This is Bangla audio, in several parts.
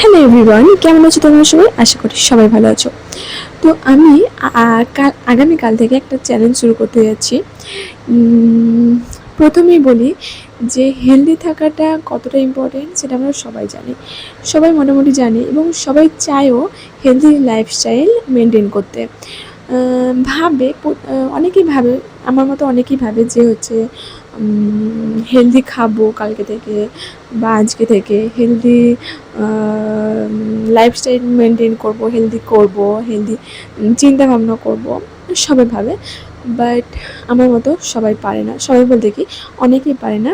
হ্যালো এভরিওয়ান, কেমন আছো তোমরা সবাই? আশা করি সবাই ভালো আছো। তো আমি আগামীকাল থেকে একটা চ্যালেঞ্জ শুরু করতে যাচ্ছি। প্রথমেই বলি যে হেলদি থাকাটা কতটা ইম্পর্টেন্ট সেটা আমরা সবাই জানি, সবাই মোটামুটি জানি এবং সবাই চায়ও হেলদি লাইফস্টাইল মেনটেন করতে। অনেকেই ভাবে, আমার মতো অনেকেই ভাবে যে হচ্ছে হেলদি খাবো কালকে থেকে বা আজকে থেকে হেলদি লাইফস্টাইল মেনটেন করব, হেলদি চিন্তাভাবনা করব, সবাই ভাবে। বাট আমার মতো সবাই পারে না, সবাই বলতে কি অনেকেই পারে না,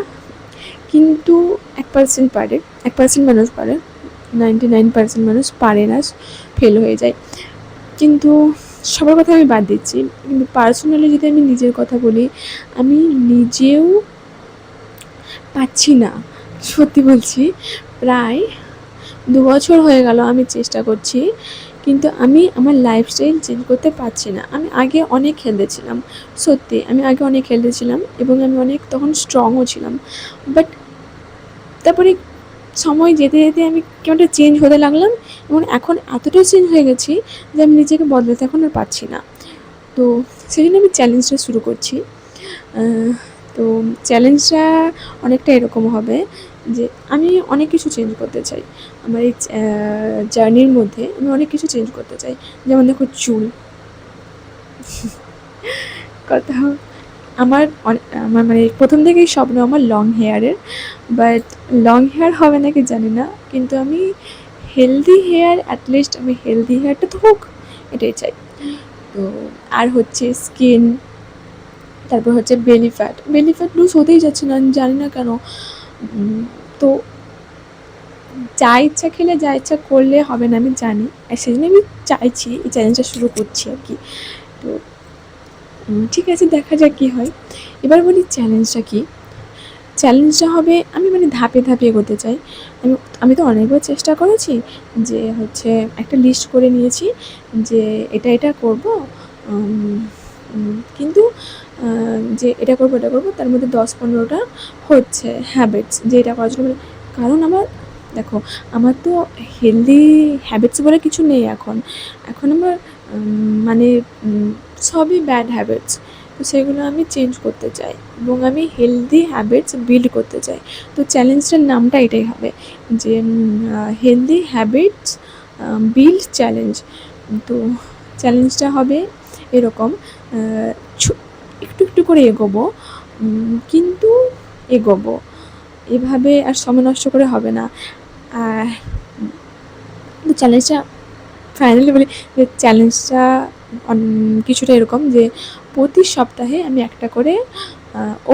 কিন্তু 1% পারে, 1% মানুষ পারে, 99% মানুষ পারে না, ফেল হয়ে যায়। কিন্তু সবার কথা আমি বাদ দিচ্ছি, কিন্তু পার্সোনালি যদি আমি নিজের কথা বলি, আমি নিজেও পাচ্ছি না, সত্যি বলছি। প্রায় 2 বছর হয়ে গেল আমি চেষ্টা করছি, কিন্তু আমি আমার লাইফস্টাইল চেঞ্জ করতে পারছি না। আমি আগে অনেক হেলদি ছিলাম, সত্যি আমি আগে অনেক হেলদি ছিলাম এবং আমি অনেক তখন স্ট্রংও ছিলাম। বাট তারপরে সময় যেতে যেতে আমি কেমন একটা চেঞ্জ হতে লাগলাম এবং এখন এতটাই চেঞ্জ হয়ে গেছি যে আমি নিজেকে বদলাতে এখন আর পারছি না। তো সেই জন্য আমি চ্যালেঞ্জটা শুরু করছি। তো চ্যালেঞ্জটা অনেকটা এরকম হবে যে আমি অনেক কিছু চেঞ্জ করতে চাই। আমার এই জার্নির মধ্যে আমি অনেক কিছু চেঞ্জ করতে চাই। যেমন দেখো, চুল কথা, আমার মানে প্রথম থেকেই স্বপ্ন আমার লং হেয়ারের। বাট লং হেয়ার হবে নাকি জানি না, কিন্তু আমি হেলদি হেয়ার, অ্যাটলিস্ট আমি হেলদি হেয়ারটা তো হোক, এটাই চাই। তো আর হচ্ছে স্কিন, তারপর হচ্ছে বেলি ফ্যাট লুজ হতেই যাচ্ছে না, আমি জানি না কেন। তো যা ইচ্ছা খেলে, যা ইচ্ছা করলে হবে না, আমি জানি, আর সেই জন্য আমি চাইছি এই চ্যালেঞ্জটা শুরু করছি আর কি। তো ঠিক আছে, দেখা যাক কী হয়। এবার বলি চ্যালেঞ্জটা কী। চ্যালেঞ্জটা হবে, আমি মানে ধাপে ধাপে এগোতে চাই। আমি আমি তো অনেকবার চেষ্টা করেছি, যে হচ্ছে একটা লিস্ট করে নিয়েছি যে এটা এটা করবো, কিন্তু যে এটা করবো ওটা করবো, তার মধ্যে 10-15টা হচ্ছে হ্যাবিটস, যে এটা করার জন্য। কারণ আমার, দেখো, আমার তো হেলদি হ্যাবিটস বলে কিছু নেই এখন। এখন আমার মানে সবই ব্যাড হ্যাবিটস। তো সেগুলো আমি চেঞ্জ করতে চাই এবং আমি হেলদি হ্যাবিটস বিল্ড করতে চাই। তো চ্যালেঞ্জটার নামটা এটাই হবে, যে হেলদি হ্যাবিটস বিল্ড চ্যালেঞ্জ। তো চ্যালেঞ্জটা হবে এরকম, একটু একটু করে এগোবো, কিন্তু এগোবো, এভাবে আর সময় নষ্ট করে হবে না। আর চ্যালেঞ্জটা ফাইনালি বলি যে চ্যালেঞ্জটা কিছুটা এরকম, যে প্রতি সপ্তাহে আমি একটা করে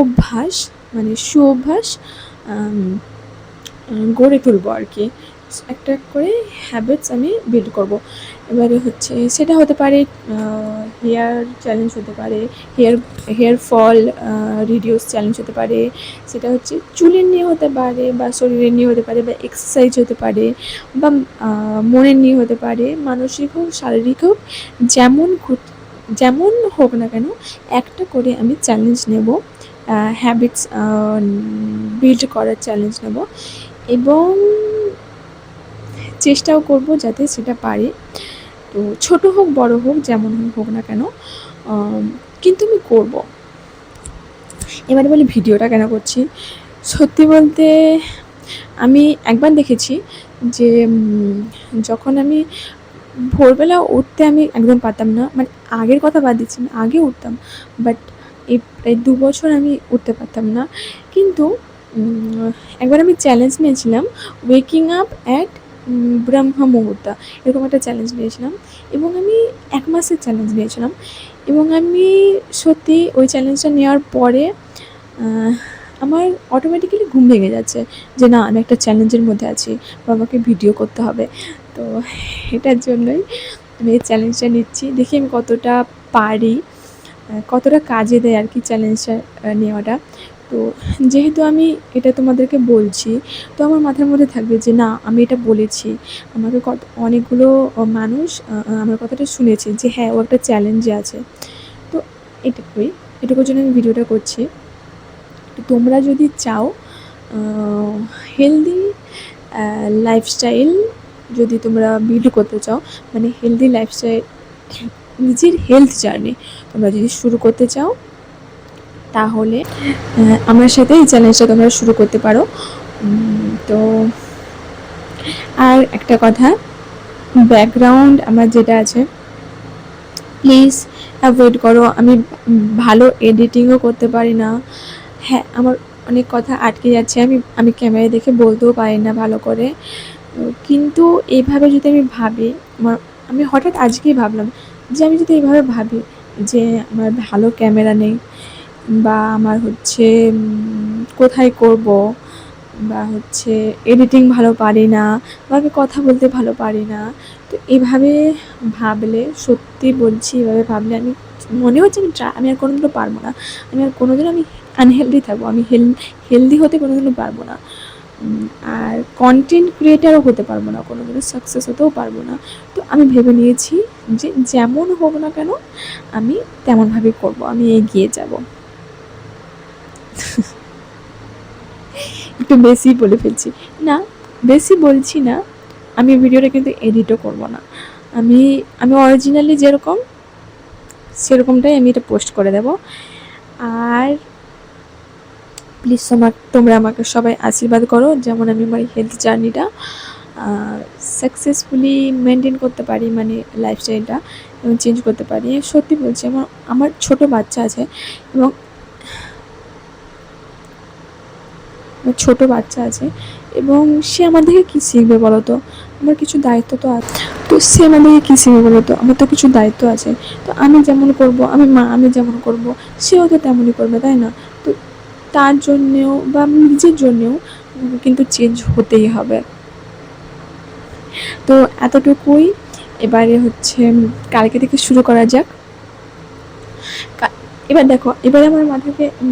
অভ্যাস, মানে সুঅভ্যাস গড়ে তুলবো আর কি। একটা করে হ্যাবিটস আমি বিল্ড করব। এবারে হচ্ছে সেটা হতে পারে হেয়ার চ্যালেঞ্জ, হতে পারে হেয়ার ফল রিডিউস চ্যালেঞ্জ, হতে পারে সেটা হচ্ছে চুলের নিয়ে হতে পারে, বা শরীরের নিয়ে হতে পারে, বা এক্সারসাইজ হতে পারে, বা মনের নিয়ে হতে পারে, মানসিক হোক শারীরিক হোক, যেমন যেমন হোক না কেন, একটা করে আমি চ্যালেঞ্জ নেব, হ্যাবিটস বিল্ড করার চ্যালেঞ্জ নেব এবং চেষ্টাও করব যাতে সেটা পারি। তো ছোট হোক বড় হোক, যেমন হোক না কেন, কিন্তু আমি করব। এবারে বলি ভিডিওটা কেন করছি। সত্যি বলতে আমি একবার দেখেছি যে যখন আমি ভোরবেলা উঠতে আমি একদম পারতাম না, মানে আগের কথা বাদ দিচ্ছি, আমি আগে উঠতাম, বাট এই প্রায় 2 বছর আমি উঠতে পারতাম না। কিন্তু একবার আমি চ্যালেঞ্জ নিয়েছিলাম, ওয়েকিং আপ অ্যাট ব্রহ্ম মুহূর্তা, এরকম একটা চ্যালেঞ্জ নিয়েছিলাম এবং আমি 1 মাসের চ্যালেঞ্জ নিয়েছিলাম। এবং আমি সত্যি ওই চ্যালেঞ্জটা নেওয়ার পরে আমার অটোমেটিক্যালি ঘুম ভেঙে যাচ্ছে, যে না, আমি একটা চ্যালেঞ্জের মধ্যে আছি বা আমাকে ভিডিও করতে হবে। তো এটার জন্যই আমি এই চ্যালেঞ্জটা নিচ্ছি, দেখি আমি কতটা পারি, কতটা কাজে দেয় আর কি চ্যালেঞ্জটা নেওয়াটা। তো যেহেতু আমি এটা তোমাদেরকে বলছি, তো আমার মাথার মধ্যে থাকবে যে না, আমি এটা বলেছি, আমাকে অনেকগুলো মানুষ আমার কথাটা শুনেছে, যে হ্যাঁ, ও একটা চ্যালেঞ্জে আছে। তো এটুকুর জন্য আমি ভিডিওটা করছি। তো তোমরা যদি চাও হেলদি লাইফস্টাইল যদি তোমরা বিল্ড করতে চাও, মানে হেলদি লাইফস্টাইল, নিজের হেলথ জার্নি তোমরা যদি শুরু করতে চাও, তাহলে আমার সাথে এই চ্যালেঞ্জটা তোমরা শুরু করতে পারো। তো আর একটা কথা, ব্যাকগ্রাউন্ড আমার যেটা আছে প্লিজ অ্যাভয়েড করো। আমি ভালো এডিটিংও করতে পারি না। হ্যাঁ, আমার অনেক কথা আটকে যাচ্ছে, আমি ক্যামেরায় দেখে বলতেও পারি না ভালো করে। কিন্তু এইভাবে যদি আমি ভাবি, আমি হঠাৎ আজকেই ভাবলাম যে আমি যদি এইভাবে ভাবি যে আমার ভালো ক্যামেরা নেই, বা আমার হচ্ছে কোথায় করব, বা হচ্ছে এডিটিং ভালো পারি না, বা আমি কথা বলতে ভালো পারি না, তো এইভাবে ভাবলে, সত্যি বলছি, এভাবে ভাবলে আমি মনে হচ্ছে আমি আর কোনোদিনও পারবো না। আমি আর কোনোদিনও আমি আনহেলদি থাকবো, আমি হেলদি হতে কোনোদিনও পারবো না। আর কন্টেন্ট ক্রিয়েটারও হতে পারবো না, কোনোদিনও সাকসেস হতেও পারবো না। তো আমি ভেবে নিয়েছি যে যেমন হোক না কেন আমি তেমনভাবেই করবো, আমি এগিয়ে যাব। একটু বেশি বলে ফেলছি না, বেশি বলছি না। আমি ভিডিওটা কিন্তু এডিটও করব না, আমি অরিজিনালি যেরকম সেরকমটাই আমি এটা পোস্ট করে দেব। আর প্লিজ তোমরা আমাকে সবাই আশীর্বাদ করো, যেমন আমি আমার হেলথ জার্নিটা সাকসেসফুলি মেনটেন করতে পারি, মানে লাইফস্টাইলটা এবং চেঞ্জ করতে পারি। সত্যি বলছি, আমার ছোট বাচ্চা আছে, এবং ছোট বাচ্চা আছে, এবং সে আমার থেকে কী শিখবে বলো তো? আমার কিছু দায়িত্ব তো আছে, তো সে আমার থেকে কী শিখবে বলো তো? আমার তো কিছু দায়িত্ব আছে। তো আমি যেমন করব, আমি যেমন করব, সেও তো তেমনই করবে, তাই না? তো তার জন্যেও বা নিজের জন্যেও কিন্তু চেঞ্জ হতেই হবে। তো এতটুকুই। এবারে হচ্ছে কালকে থেকে শুরু করা যাক। এবার দেখো, এবারে আমার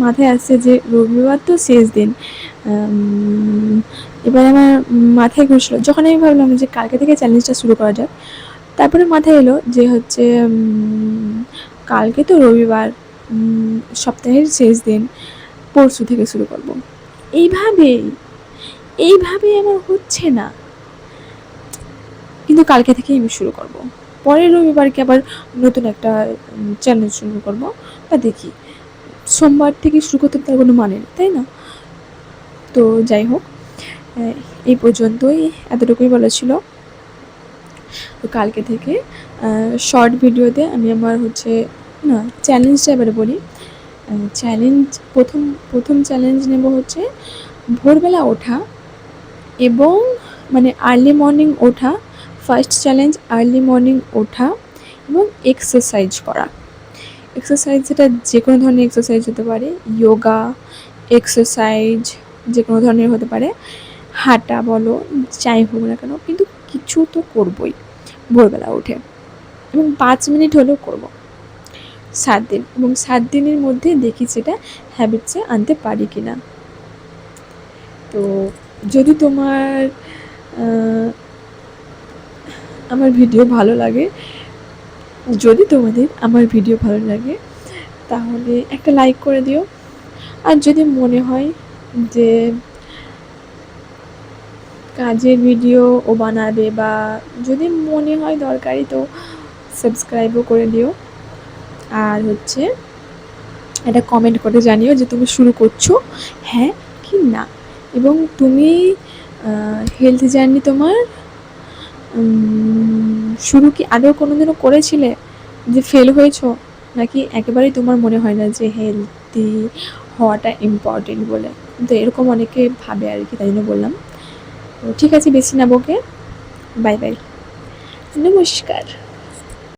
মাথায় আসছে যে রবিবার তো শেষ দিন। এবার আমার মাথায় ঘুরছিল, যখন আমি ভাবলাম যে কালকে থেকে চ্যালেঞ্জটা শুরু করা যাক, তারপরে মাথায় এলো যে হচ্ছে কালকে তো রবিবার, সপ্তাহের শেষ দিন, পরশু থেকে শুরু করব। এইভাবেই আমার হচ্ছে না, কিন্তু কালকে থেকেই আমি শুরু করব। পরের রবিবারকে আবার নতুন একটা চ্যালেঞ্জ শুরু করব, বা দেখি সোমবার থেকে শুরু করতে তার কোনো মানে নেই, তাই না? তো যাই হোক, এই পর্যন্তই, এতটুকুই বলা ছিল। তো কালকে থেকে শর্ট ভিডিওতে আমি আমার হচ্ছে না, চ্যালেঞ্জটা এবারে বলি। প্রথম চ্যালেঞ্জ নেব হচ্ছে ভোরবেলা ওঠা, এবং মানে আর্লি মর্নিং ওঠা। ফার্স্ট চ্যালেঞ্জ আর্লি মর্নিং ওঠা এবং এক্সারসাইজ করা। এক্সারসাইজ, যেটা যে কোনো ধরনের এক্সারসাইজ হতে পারে, যোগা এক্সারসাইজ যে কোনো ধরনের হতে পারে, হাঁটা বলো, যাই হোক না কেন, কিন্তু কিছু তো করবই ভোরবেলা উঠে, এবং 5 মিনিট হলেও করব 7 দিন, এবং 7 দিনের মধ্যে দেখি সেটা হ্যাবিটসে আনতে পারি কি না। তো যদি তোমার আমার ভিডিও ভালো লাগে, যদি তোমাদের আমার ভিডিও ভালো লাগে, তাহলে একটা লাইক করে দিও। আর যদি মনে হয় যে কাজের ভিডিও ও বানাবে, বা যদি মনে হয় দরকারি, তো সাবস্ক্রাইবও করে দিও। আর হচ্ছে এটা কমেন্ট করে জানিও যে তুমি শুরু করছো, হ্যাঁ কি না, এবং তুমি হেলথ জার্নি তোমার শুরু কি আদৌ কোনোদিনও করেছিলে, যে ফেল হয়েছো, নাকি একেবারেই তোমার মনে হয় না যে হেলদি হওয়াটা ইম্পর্টেন্ট বলে? তো এরকম অনেকে ভাবে আর কি, তাই জন্য বললাম। তো ঠিক আছে, বেশি না বকে, বাই বাই, নমস্কার।